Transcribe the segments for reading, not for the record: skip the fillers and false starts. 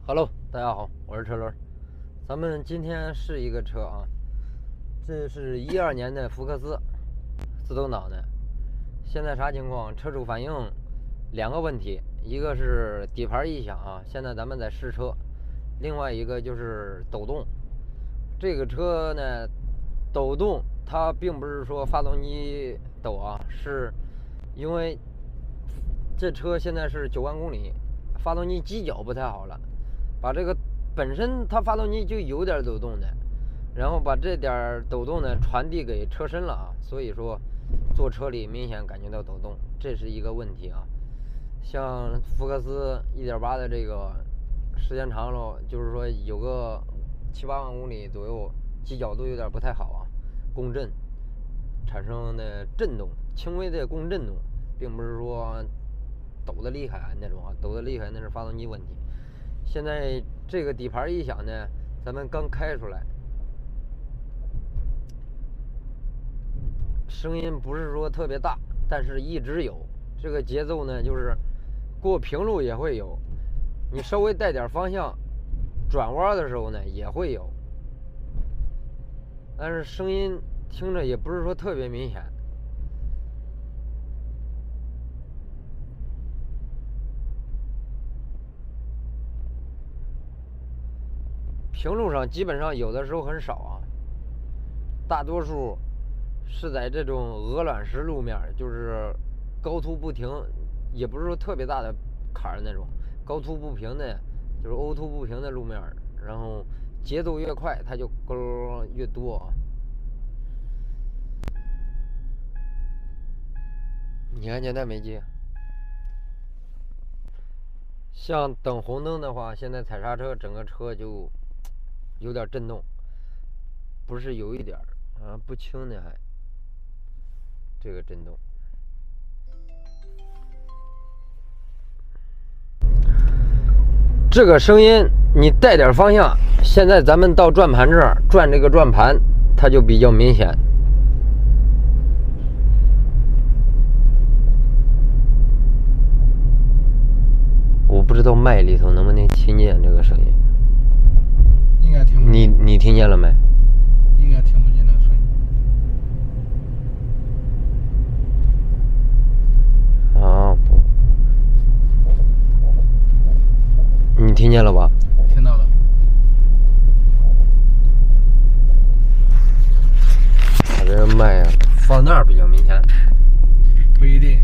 Hello，大家好，我是车轮。咱们今天试一个车啊，这是12年的福克斯，自动挡的。现在啥情况？车主反映两个问题，一个是底盘异响啊，现在咱们在试车；另外一个就是抖动。这个车呢，抖动它并不是说发动机抖啊，是因为这车现在是9万公里，发动机机脚不太好了。把这个本身它发动机就有点抖动的，然后把这点抖动呢传递给车身了啊，所以说坐车里明显感觉到抖动，这是一个问题啊。像福克斯1.8的这个时间长了，就是说有个7、8万公里左右，机脚都有点不太好啊，共振产生的震动，轻微的共振动，并不是说抖得厉害那种啊，抖得厉害那是发动机问题。现在这个底盘异响呢，咱们刚开出来，声音不是说特别大，但是一直有。这个节奏呢，就是过平路也会有，你稍微带点方向，转弯的时候呢也会有，但是声音听着也不是说特别明显。平路上基本上有的时候很少啊，大多数是在这种鹅卵石路面，就是高突不平，也不是说特别大的坎儿那种，高突不平的，就是凹凸不平的路面，然后节奏越快，它就咯越多啊。你看见带没接？像等红灯的话，现在踩刹车，整个车就有点震动，不是有一点啊，不轻的还这个震动。这个声音你带点方向，现在咱们到转盘这儿转这个转盘，它就比较明显。我不知道麦里头能不能听见这个声音。应该听不见。你听见了没？应该听不见那个声音。啊，你听见了吧？听到了。把这个麦啊放那儿比较明显。不一定。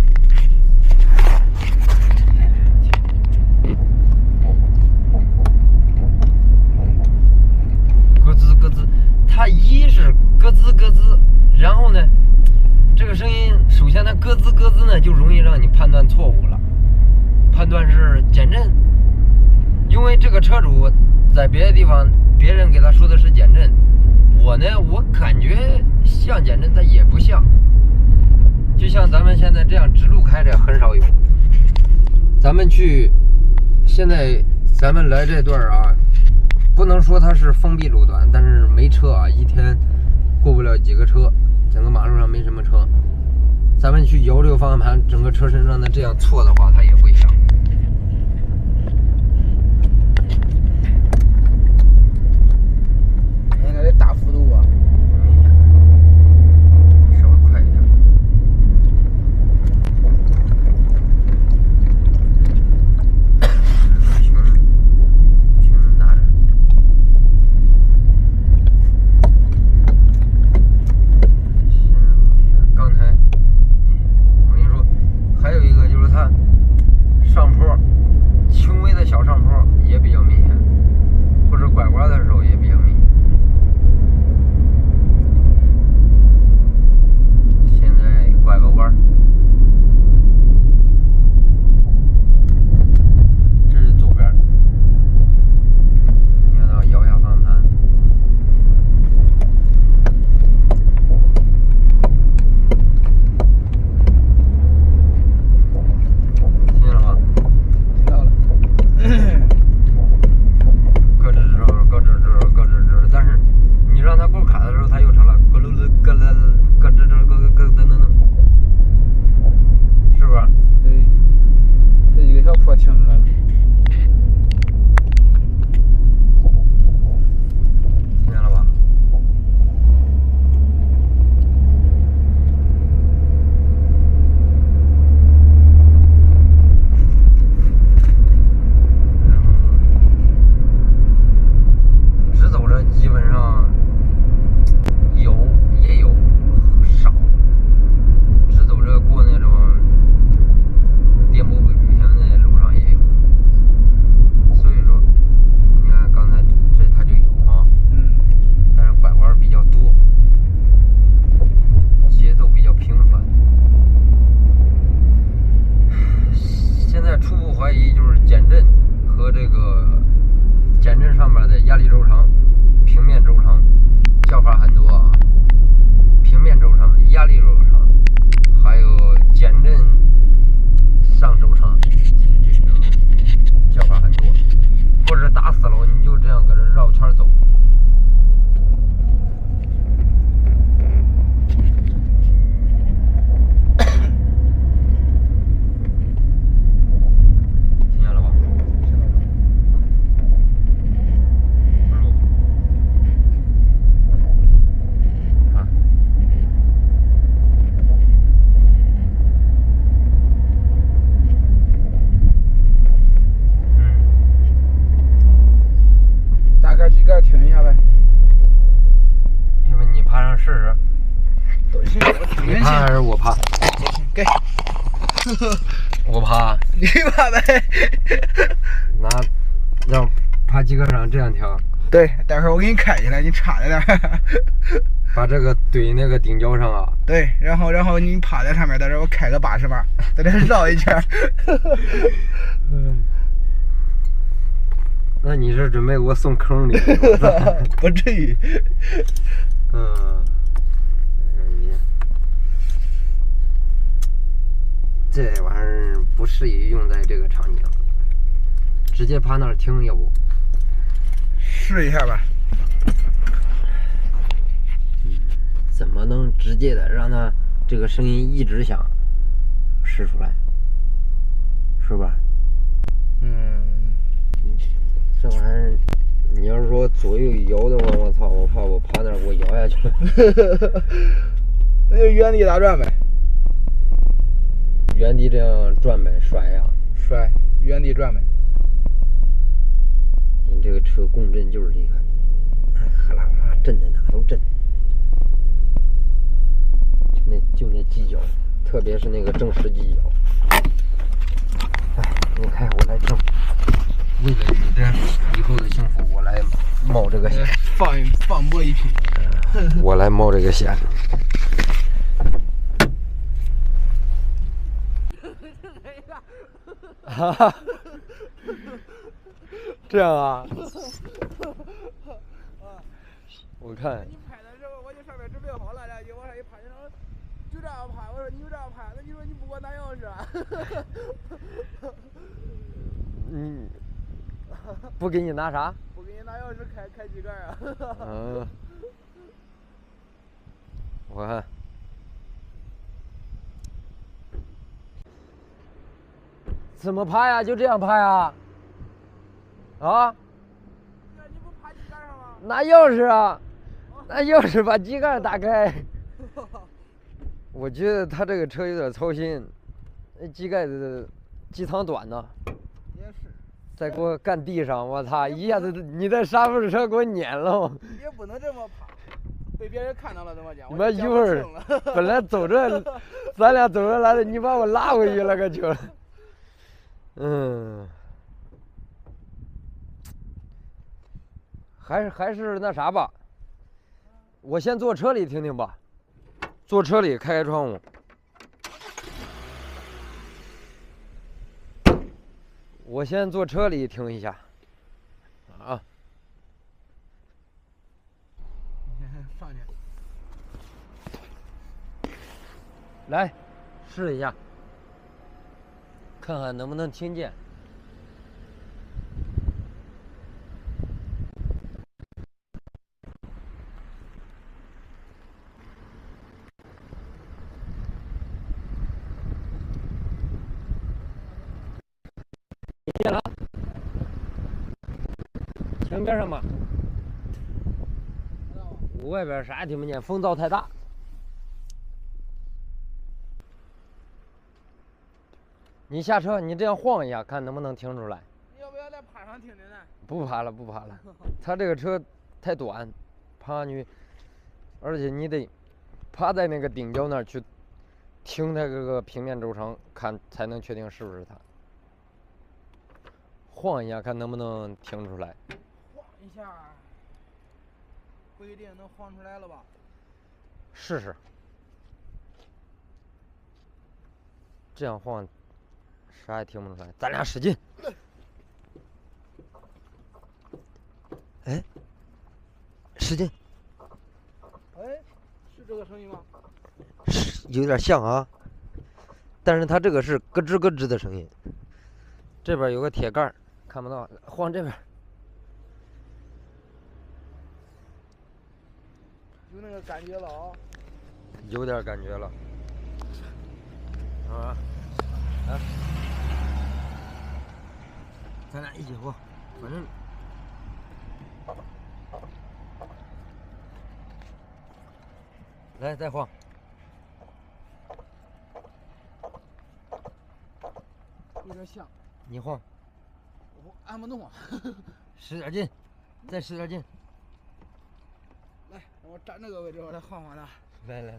咯吱咯吱，它一是咯吱咯吱，然后呢，这个声音首先它咯吱咯吱呢，就容易让你判断错误了，判断是减震，因为这个车主在别的地方别人给他说的是减震，我感觉像减震，但也不像，就像咱们现在这样直路开着很少有，现在咱们来这段啊。不能说它是封闭路段，但是没车啊，一天过不了几个车，整个马路上没什么车。咱们去摇这个方向盘，整个车身让它这样错的话，它也会响。应该得大幅度啊。稍微快一点。拿着。刚才我跟你说，还有一个就是它我爬，你爬呗。那让爬几个上这样跳。对，待会儿我给你开起来，你插在那儿。把这个怼那个顶角上啊。对，然后你趴在上面，到时候我开个80码，在这绕一圈。那你是准备给我送坑里？不至于。这玩意儿不适宜用在这个场景，直接趴那儿听，要不？试一下吧。怎么能直接的让它这个声音一直响，试出来，是吧？这玩意儿，你要是说左右摇的话，我操，我怕我趴那儿给我摇下去了。那就原地打转呗。原地这样转呗，甩呀。甩，原地转呗。你这个车共振就是厉害，哈啦啦震的哪都震。就那犄角，特别是那个正时犄角。哎，你开我来挣，为了你的以后的幸福，我来冒这个险。放播一批。我来冒这个险。哈哈，这样啊？我看。你拍的时候，我就上面准备好了，然后就往上一拍，然后就这样拍。我说你就这样拍，那你说你不给我拿钥匙啊？不给你拿啥？不给你拿钥匙开机盖啊？我看。怎么拍呀？就这样拍啊？啊？你不趴机盖上吗？拿钥匙啊！拿钥匙把机盖打开。我觉得他这个车有点操心，那机盖的机舱短呢。也是。再给我干地上，我操！一下子你在刹不住车给我撵了。也不能这么趴，被别人看到了怎么讲？妈一会儿本来走着，咱俩走着来的，你把我拉回去了，可就。还是那啥吧，我先坐车里听听吧，坐车里开窗户。我先坐车里听一下，啊。上去。来，试一下，看看能不能听见。听见了？听边上吗？外边啥也听不见，风噪太大。你下车，你这样晃一下，看能不能听出来。你要不要再爬上听听呢？不爬了，不爬了。他这个车太短，爬上去，而且你得趴在那个顶角那儿去听它这个平面轴承，看才能确定是不是它。晃一下，看能不能听出来。晃一下，不一定能晃出来了吧？试试。这样晃，啥也听不出来。咱俩使劲。哎，使劲。哎，是这个声音吗？是有点像啊，但是它这个是咯吱咯吱的声音。这边有个铁盖，看不到，晃这边。有那个感觉了啊？有点感觉了。啊，咱俩一起晃，反正。来，再晃。有点像。你晃。我按不动啊。使点劲，再使点劲。来，让我站这个位置，我来晃晃它。来。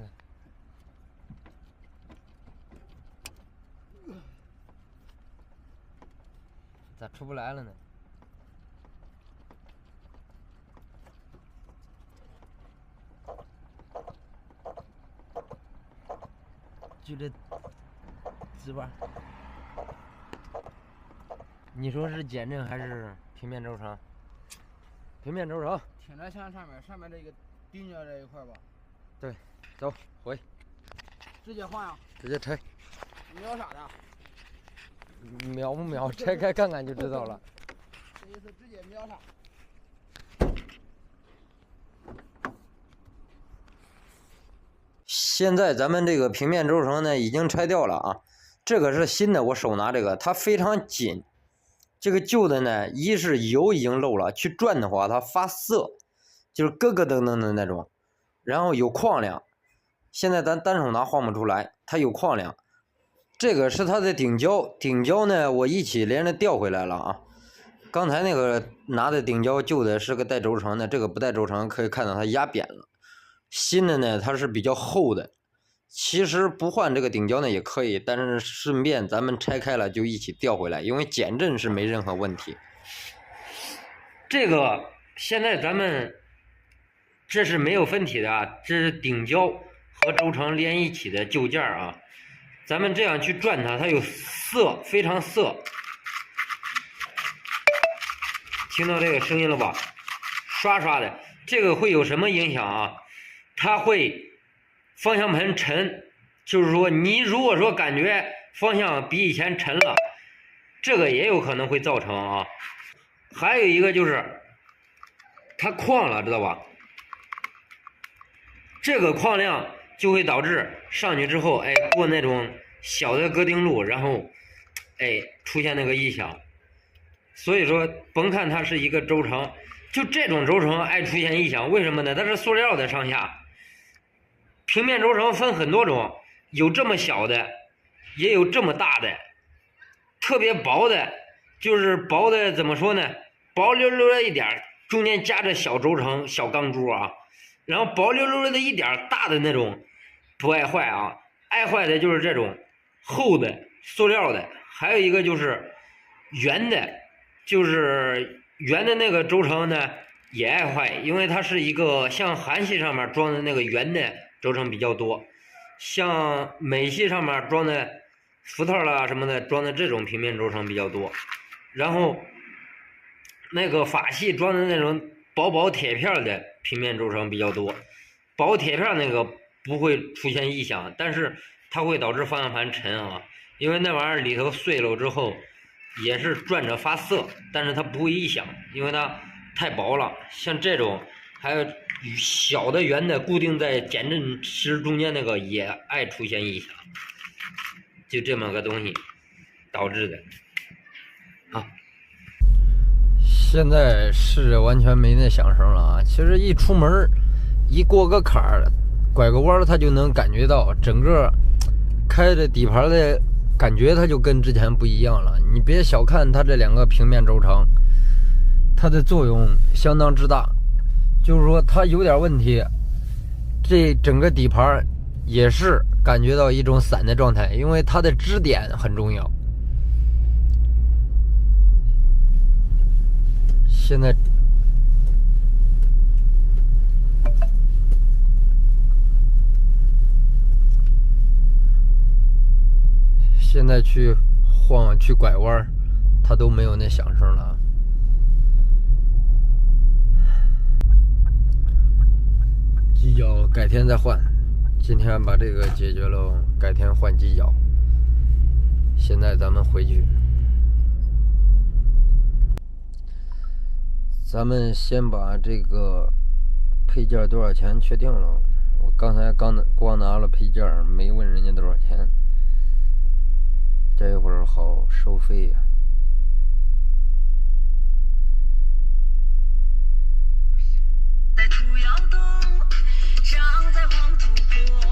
咋出不来了呢？就这值班。你说是减震还是平面轴承？平面轴承。挺着像上面这个顶角这一块吧。对，走回。直接换呀？直接拆。秒啥的？秒不秒？拆开看看就知道了。这意思直接秒杀。现在咱们这个平面轴承呢已经拆掉了啊，这个是新的，我手拿这个，它非常紧。这个旧的呢，一是油已经漏了，去转的话它发涩，就是咯咯噔噔的那种，然后有矿量。现在咱单手拿晃不出来，它有矿量。这个是它的顶胶，顶胶呢我一起连着调回来了啊。刚才那个拿的顶胶旧的是个带轴承的，这个不带轴承，可以看到它压扁了。新的呢它是比较厚的，其实不换这个顶胶呢也可以，但是顺便咱们拆开了就一起调回来，因为减震是没任何问题。这个现在咱们这是没有分体的啊，这是顶胶和轴承连一起的旧件啊。咱们这样去转它，它有涩，非常涩。听到这个声音了吧？刷刷的，这个会有什么影响啊？它会方向盘沉，就是说你如果说感觉方向比以前沉了，这个也有可能会造成啊。还有一个就是它矿了，知道吧？这个矿量就会导致上去之后，哎，过那种小的戈丁路，然后，哎，出现那个异响。所以说，甭看它是一个轴承，就这种轴承爱出现异响，为什么呢？它是塑料的上下。平面轴承分很多种，有这么小的，也有这么大的。特别薄的，就是薄的怎么说呢？薄溜溜的一点，中间夹着小轴承、小钢珠啊。然后薄溜溜的一点，大的那种不爱坏啊，爱坏的就是这种厚的塑料的。还有一个就是圆的，就是圆的那个轴承呢也爱坏，因为它是一个像韩系上面装的那个圆的轴承比较多，像美系上面装的福特啦什么的装的这种平面轴承比较多，然后那个法系装的那种薄铁片的平面轴承比较多。薄铁片那个不会出现异响，但是它会导致方向盘沉啊，因为那玩意儿里头碎了之后也是转着发涩，但是它不会异响，因为它太薄了。像这种还有小的圆的固定在减震石中间那个也爱出现异响，就这么个东西导致的。好，现在是完全没那响声了啊！其实一出门一过个坎儿，拐个弯它就能感觉到整个开着底盘的感觉，它就跟之前不一样了。你别小看它这两个平面轴承，它的作用相当之大。就是说它有点问题，这整个底盘也是感觉到一种散的状态，因为它的支点很重要。现在去晃去拐弯，它都没有那响声了。机脚改天再换，今天把这个解决了，改天换机脚。现在咱们回去，咱们先把这个配件多少钱确定了。我刚才光拿了配件，没问人家多少钱，这会儿好收费呀。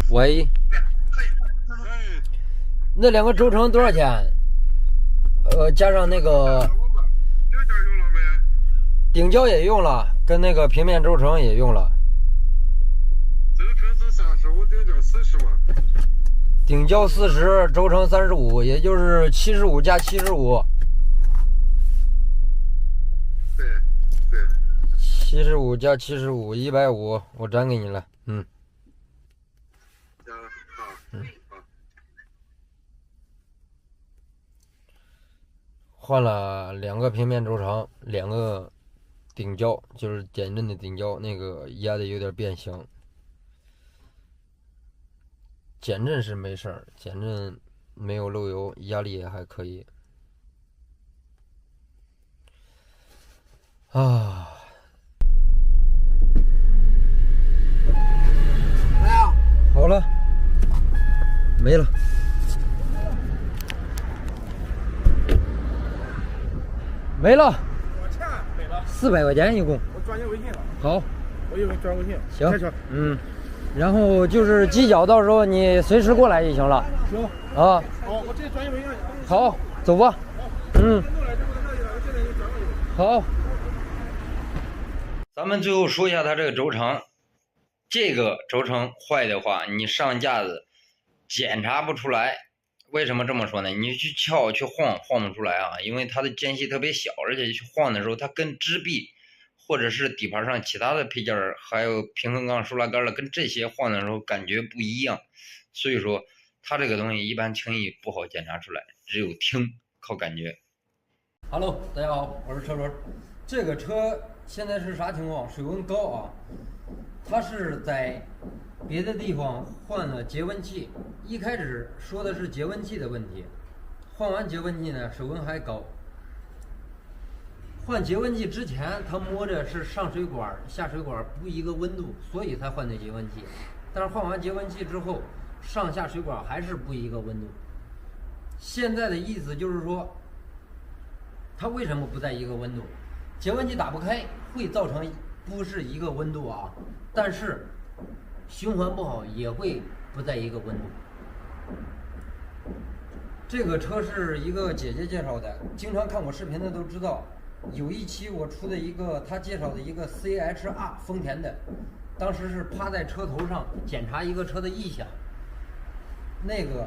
喂，那两个轴承多少钱？加上那个顶胶也用了，跟那个平面轴承也用了。轴承是35，顶胶40嘛。顶胶40，轴承35，也就是75加75。75加75，150，我转给你了。行，好，好。换了2个平面轴承，2个顶胶，就是减震的顶胶，那个压的有点变形。减震是没事儿，减震没有漏油，压力也还可以。啊，怎么样？好了，没了。没了我钱没了， ，400块钱一共。我转你微信了。好，我一会儿转微信。行开车。然后就是机脚，到时候你随时过来就行了。行。啊，好，我直接转你微信。好，走吧。好。咱们最后说一下它这个轴承，这个轴承坏的话，你上架子检查不出来。为什么这么说呢？你去撬去晃不出来啊，因为它的间隙特别小，而且去晃的时候，它跟支臂或者是底盘上其他的配件还有平衡杠、输拉杆了，跟这些晃的时候感觉不一样，所以说它这个东西一般轻易不好检查出来，只有听靠感觉。Hello， 大家好，我是车轮。这个车现在是啥情况？水温高啊，它是在别的地方换了节温器，一开始说的是节温器的问题，换完节温器呢，水温还高。换节温器之前，他摸着是上水管、下水管不一个温度，所以才换的节温器。但是换完节温器之后，上下水管还是不一个温度。现在的意思就是说，它为什么不在一个温度？节温器打不开会造成不是一个温度啊，但是循环不好也会不在一个温度。这个车是一个姐姐介绍的，经常看我视频的都知道。有一期我出的一个她介绍的一个 CHR 丰田的，当时是趴在车头上检查一个车的异响，那个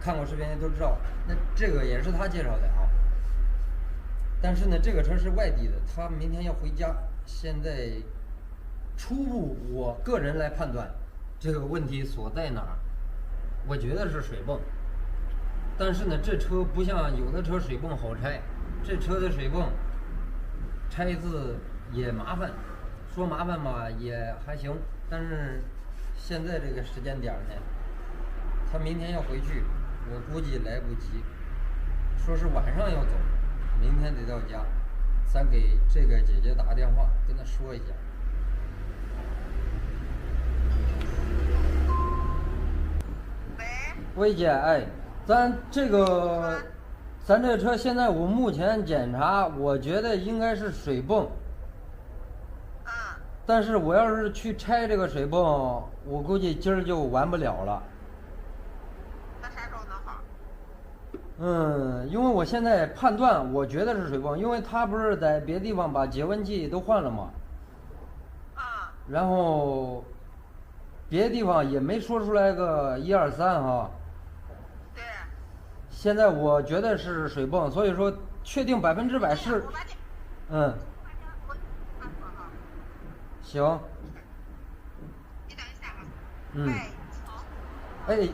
看过视频的都知道，那这个也是她介绍的啊。但是呢，这个车是外地的，她明天要回家，现在初步我个人来判断这个问题所在哪儿，我觉得是水泵。但是呢，这车不像有的车水泵好拆，这车的水泵拆字也麻烦，说麻烦吧也还行，但是现在这个时间点呢，他明天要回去，我估计来不及，说是晚上要走，明天得到家，咱给这个姐姐打个电话跟她说一下。喂姐，哎，咱这车现在我目前检查，我觉得应该是水泵。但是我要是去拆这个水泵，我估计今儿就完不了了。那啥时候能好？因为我现在判断，我觉得是水泵，因为他不是在别地方把节温器都换了吗？然后别的地方也没说出来个1、2、3哈。对。现在我觉得是水泵，所以说确定100%是。行。你等一下啊。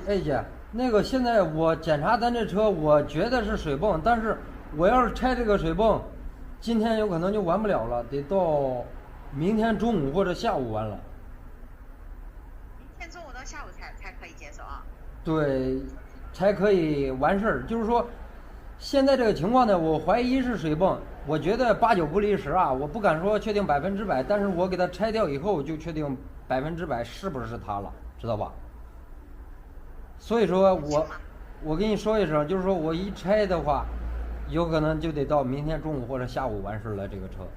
哎姐，那个现在我检查咱这车，我觉得是水泵，但是我要是拆这个水泵，今天有可能就完不了了，得到明天中午或者下午完了。明天中午到下午才可以接受啊？对，才可以完事儿。就是说，现在这个情况呢，我怀疑是水泵，我觉得8、9不离10啊，我不敢说确定100%，但是我给它拆掉以后就确定100%是不是它了，知道吧？所以说我跟你说一声，就是说我一拆的话，有可能就得到明天中午或者下午完事了这个车。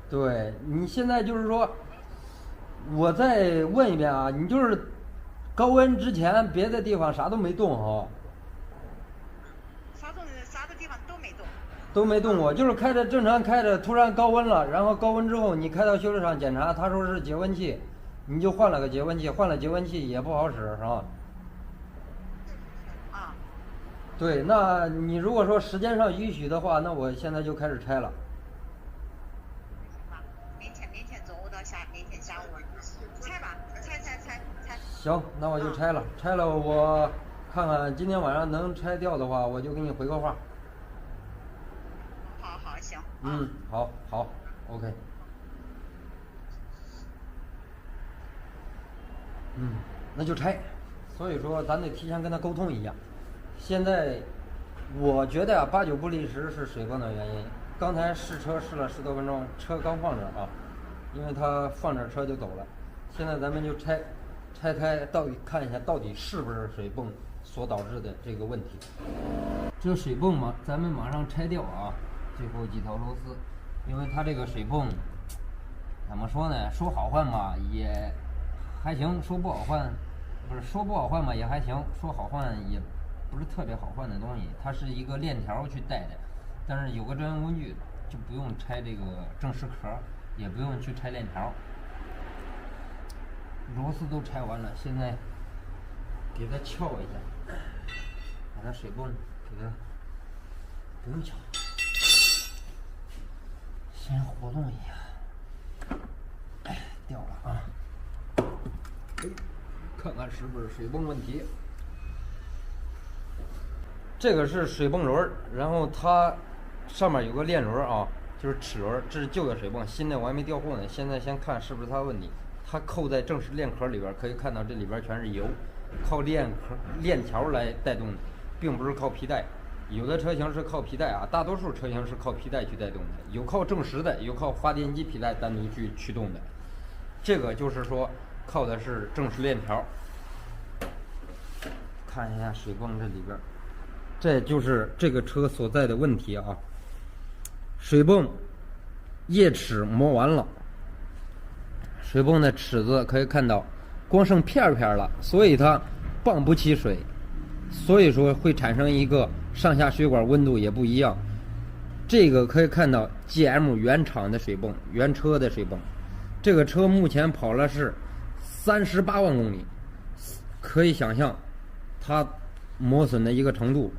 对，你现在就是说，我再问一遍啊，你就是高温之前别的地方啥都没动哈？啥的地方都没动。都没动过，就是开着正常开着，突然高温了，然后高温之后你开到修理厂检查，他说是节温器，你就换了个节温器，换了节温器也不好使是吧？对，那你如果说时间上允许的话，那我现在就开始拆了。行吧？明天中午到明天下午，拆吧，拆。行，那我就拆了。拆了我看看今天晚上能拆掉的话，我就给你回个话。好，行。嗯，好，OK。那就拆。所以说咱得提前跟他沟通一下。现在我觉得8、9不离10是水泵的原因。刚才试车试了10多分钟，车刚放这儿啊，因为他放这儿车就走了。现在咱们就拆开，看一下到底是不是水泵所导致的这个问题。这水泵嘛，咱们马上拆掉啊，最后几条螺丝，因为它这个水泵怎么说呢？说好换嘛也还行，说不好换嘛也还行，说好换也不是特别好换的东西。它是一个链条去带的，但是有个专用工具就不用拆这个正时壳，也不用去拆链条。螺丝都拆完了，现在给它撬一下，把它水泵给它不用撬，先活动一下。掉了啊！看看是不是水泵问题。这个是水泵轮，然后它上面有个链轮啊，就是齿轮，这是旧的水泵，新的我还没调货呢。现在先看是不是它问题。它扣在正时链壳里边，可以看到这里边全是油，靠链条来带动的，并不是靠皮带。有的车型是靠皮带啊，大多数车型是靠皮带去带动的，有靠正时的，有靠发电机皮带单独去驱动的。这个就是说靠的是正时链条。看一下水泵这里边，这就是这个车所在的问题啊。水泵叶齿磨完了。水泵的齿子可以看到光剩片了，所以它泵不起水，所以说会产生一个上下水管温度也不一样。这个可以看到 GM 原厂的水泵，原车的水泵，这个车目前跑了是38万公里，可以想象它磨损的一个程度。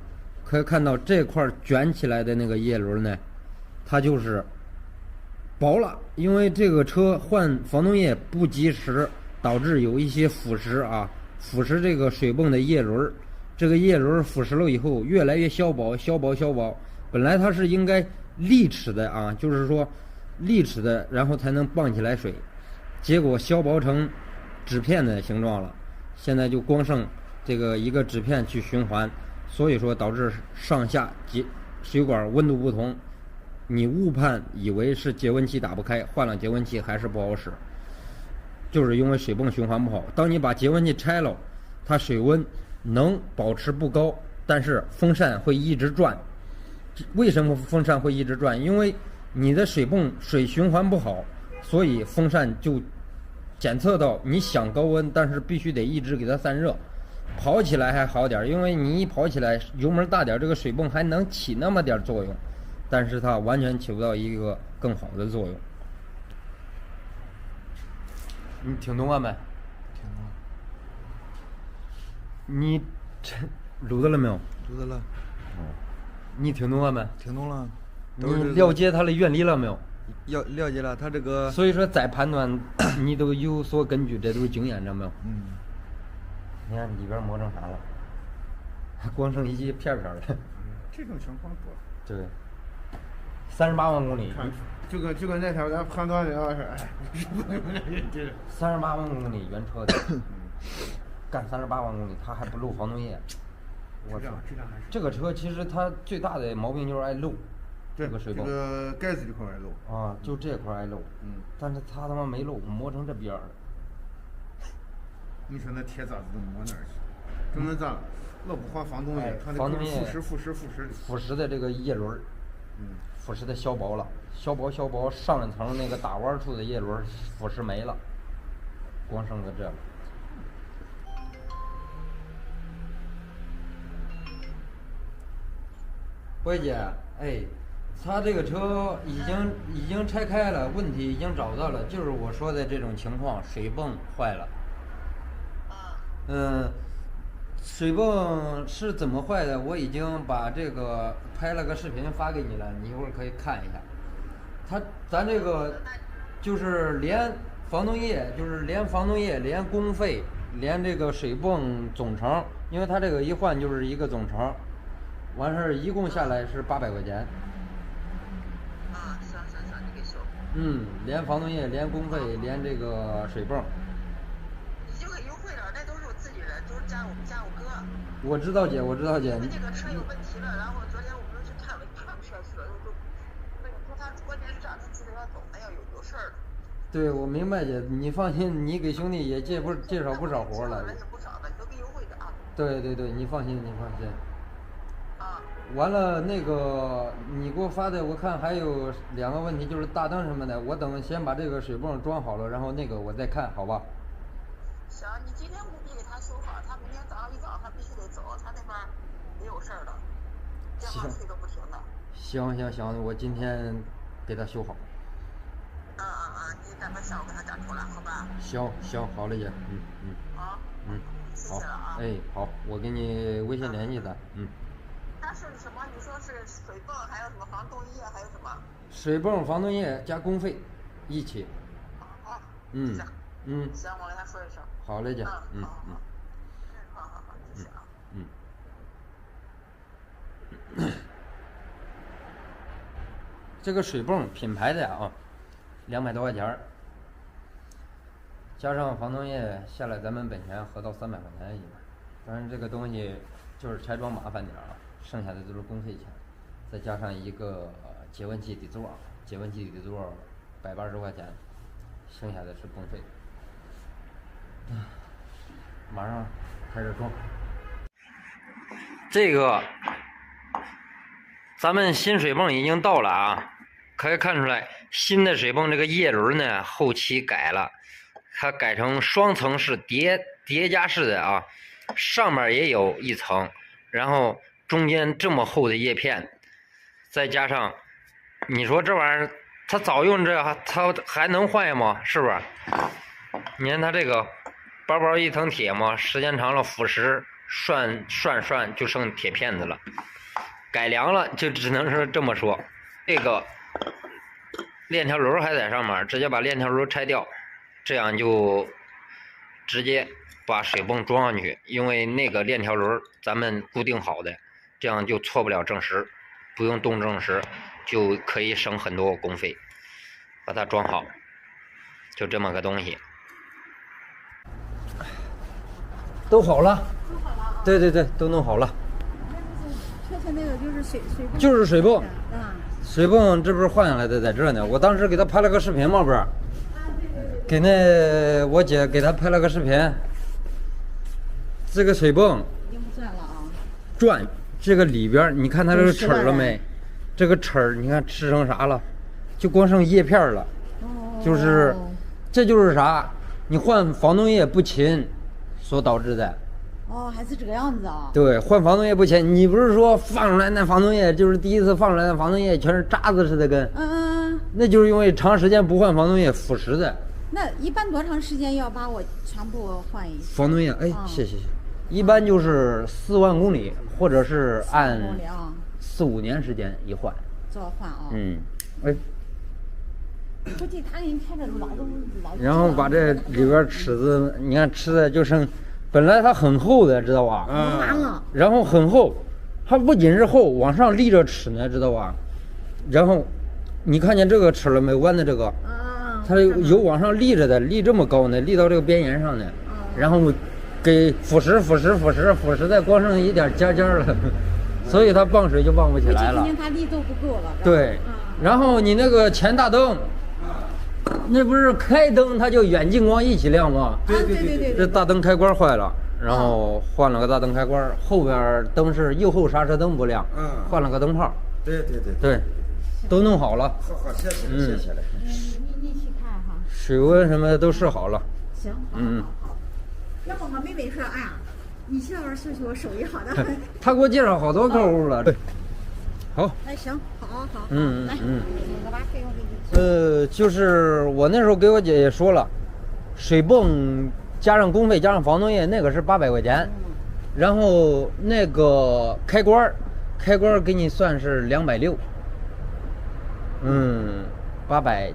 可以看到这块卷起来的那个叶轮呢，它就是薄了，因为这个车换防冻液不及时，导致有一些腐蚀啊，腐蚀这个水泵的叶轮。这个叶轮腐蚀了以后，越来越削薄。本来它是应该立齿的啊，就是说立齿的，然后才能泵起来水，结果削薄成纸片的形状了。现在就光剩这个一个纸片去循环，所以说导致上下水管温度不同。你误判以为是节温器打不开，换了节温器还是不好使，就是因为水泵循环不好。当你把节温器拆了，它水温能保持不高，但是风扇会一直转。为什么风扇会一直转？因为你的水泵水循环不好，所以风扇就检测到你想高温，但是必须得一直给它散热。跑起来还好点，因为你一跑起来油门大点，这个水泵还能起那么点作用，但是它完全起不到一个更好的作用。你听懂了没？听懂了。你这录到了没有？录到了。你听懂了没？听懂了。你了解它的原理了没有？了解了，它这个。所以说再判断，你都有所根据，这都是经验，知道没有？你看里边磨成啥了？光剩一些片了。这种情况多。对。38万公里。就跟那天咱判断的是，38万公里原车的，干38万公里，它还不漏防冻液。我操，这个车其实它最大的毛病就是爱漏。这个水泵。这个盖子这块爱漏。啊，就这块爱漏。但是它他妈没漏，磨成这边儿。你说那铁渣子都磨哪儿去？整那咋？老不换防冻液，它防冻液腐蚀的这个叶轮，腐蚀的削薄了，削薄，上一层那个打弯处的叶轮腐蚀没了，光剩个这了。慧姐，哎，他这个车已经拆开了，问题已经找到了，就是我说的这种情况，水泵坏了。水泵是怎么坏的？我已经把这个拍了个视频发给你了，你一会儿可以看一下。咱这个就是连房东业，连工费，连这个水泵总成，因为它这个一换就是一个总成，完事儿一共下来是800块钱。啊，行，你给修。连房东业，连工费，连这个水泵。你就给优惠了，那都是我自己人，都是加我哥。我知道姐。因为这个车有问题了，然后昨天我们去看车去了，那个说他关键是这样，他急着要走，那要有事儿的。对，我明白姐，你放心，你给兄弟也介绍不少活了。人也不少的，你都给优惠的啊。对，你放心。啊。完了，那个你给我发的，我看还有2个问题，就是大灯什么的，我等先把这个水泵装好了，然后那个我再看，好吧？行，你今天务必给他修好，他明天早上一早他必须得走，他那边也有事儿的，电话催个不停的。行，我今天给他修好。你赶快下午给他赶出来，好吧？行，好嘞姐，好。谢好谢了啊。好，我给你微信联系咱，他是什么？你说是水泵，还有什么防冻液，还有什么？水泵、防冻液加工费一起。好。行，我跟他说一声。好嘞姐，好，谢谢啊。这个水泵品牌的啊，200多块钱，加上防冻液下来，咱们本钱合到300块钱一个。当然这个东西就是拆装麻烦点啊，剩下的都是工费钱，再加上一个节温器底座180块钱，剩下的是工费。马上开始装。这个咱们新水泵已经到了啊，可以看出来新的水泵这个叶轮呢后期改了，它改成双层式叠加式的啊，上面也有一层，然后中间这么厚的叶片，再加上你说这玩意儿它早用这它还能坏吗？是不是？你看它这个薄一层铁嘛，时间长了腐蚀涮就剩铁片子了，改良了就只能是这么说。这个链条轮还在上面，直接把链条轮拆掉，这样就直接把水泵装上去，因为那个链条轮咱们固定好的，这样就错不了正时，不用动正时，就可以省很多工费。把它装好，就这么个东西。都好了。对，都弄好了。车前那个就是水泵。就是水泵。水泵这不是换下来的，在这呢。我当时给他拍了个视频嘛，不是？给那我姐给他拍了个视频。这个水泵。已经不转了啊。转，这个里边你看它这个齿了没？这个齿你看吃成啥了？就光剩叶片了。就是，这就是啥？你换防冻液不勤所导致的。还是这个样子啊？对，换防冻液不勤，你不是说放出来那防冻液就是第一次放出来的防冻液全是渣子似的跟？那就是因为长时间不换防冻液腐蚀的。那一般多长时间要把我全部换一次？防冻液，谢谢。一般就是4万公里，或者是按4、5年时间一换。做换啊？估计他给你开着老。然后把这里边齿子，你看吃的就剩，本来它很厚的，知道吧？完了。然后很厚，它不仅是厚，往上立着齿呢，知道吧？然后你看见这个齿了没？弯的这个，它有往上立着的，立这么高呢，立到这个边沿上呢，然后给腐蚀的光剩一点尖了，所以它泵水就泵不起来了。它力度不够了。对，然后你那个前大灯。那不是开灯它就远近光一起亮吗？对。这大灯开关坏了，然后换了个大灯开关，后边灯是右后刹车灯不亮，换了个灯泡。对，都弄好了。好，谢谢了。你去看哈。水温什么的都试好了。行，好。要不我妹妹说，哎呀，你去那边秀秀，手艺好的很。他给我介绍好多客户了。对。好。行，好。来，我把费用给你。就是我那时候给我姐姐说了，水泵加上工费加上防冻液那个是800块钱，然后那个开关给你算是260，800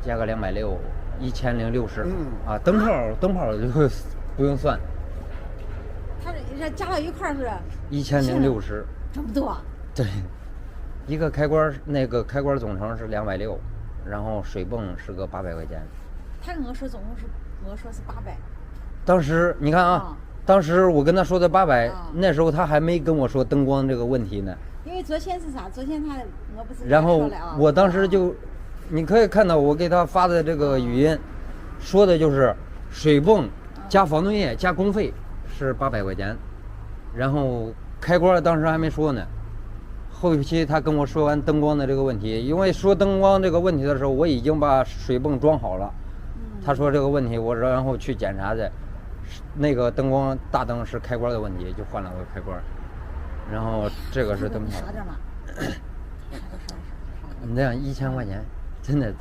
加个260，1060。啊，灯泡就不用算。它这加到一块儿是1060，这么多？对，一个开关那个开关总成是260，然后水泵是个800块钱。他跟我说总共是，我说是800。当时你看啊，当时我跟他说的800，那时候他还没跟我说灯光这个问题呢。因为昨天是啥？昨天我不是然后我当时就，你可以看到我给他发的这个语音，说的就是水泵加防冻液加工费是800块钱，然后开关当时还没说呢。后期他跟我说完灯光的这个问题，因为说灯光这个问题的时候，我已经把水泵装好了。他说这个问题，我然后去检查的，那个灯光大灯是开关的问题，就换了个开关。然后这个是灯泡。少点嘛。你那样1000块钱，真的，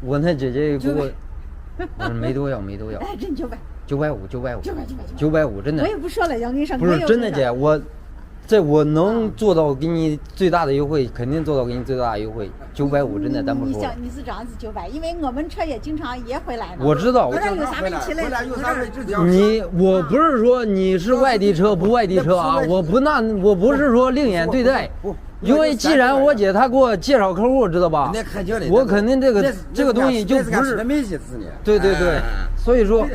我那姐姐给我，我说没多要。哎，真950，真的。我也不说了，要跟你说。不是真的姐，我能做到给你最大的优惠，肯定做到给你最大的优惠，950真的咱不说。你是这样子900，因为我们车也经常也回来呢。我知道。我这有3位起来。我不是说你是外地车不外地车啊，我不是说另眼对待。因为既然我姐她给我介绍客户，知道吧？我肯定这个东西就不是。对，所以说。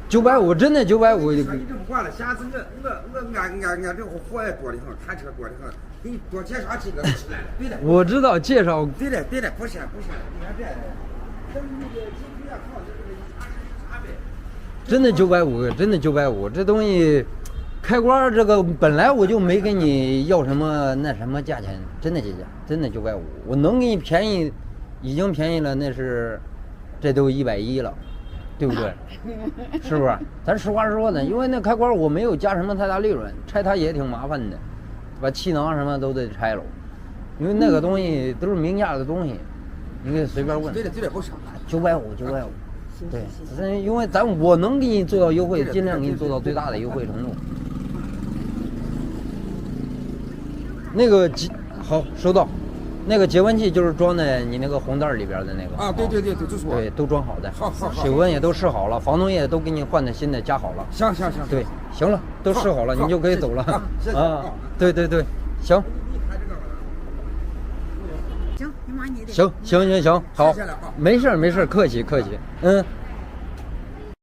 950真的950。你这么惯了，下次我按这个活也多的很，看车多的很，给你多介绍几个起来了。对的。我知道介绍。对的，不是。你看这，那个机皮啊，靠，这个差别。真的950，真的950，这东西，开关这个本来我就没给你要什么那什么价钱，真的姐姐，真的950，我能给你便宜，已经便宜了，那是，这都110了。对不对？是不是？咱实话实说呢，因为那开关我没有加什么太大利润，拆它也挺麻烦的，把气囊什么都得拆了，因为那个东西都是名下的东西，你可以随便问。对的，不少。950。对，因为我能给你做到优惠，尽量给你做到最大的优惠程度。那个好收到。那个节温器就是装在你那个红袋里边的那个啊，对，就是我。对，都装好的。好。水温也都试好了，防冻液都给你换的新的，加好了。行。对，行了，都试好了，你就可以走了。啊，对，行。行，你妈你的。行，好，没事，客气。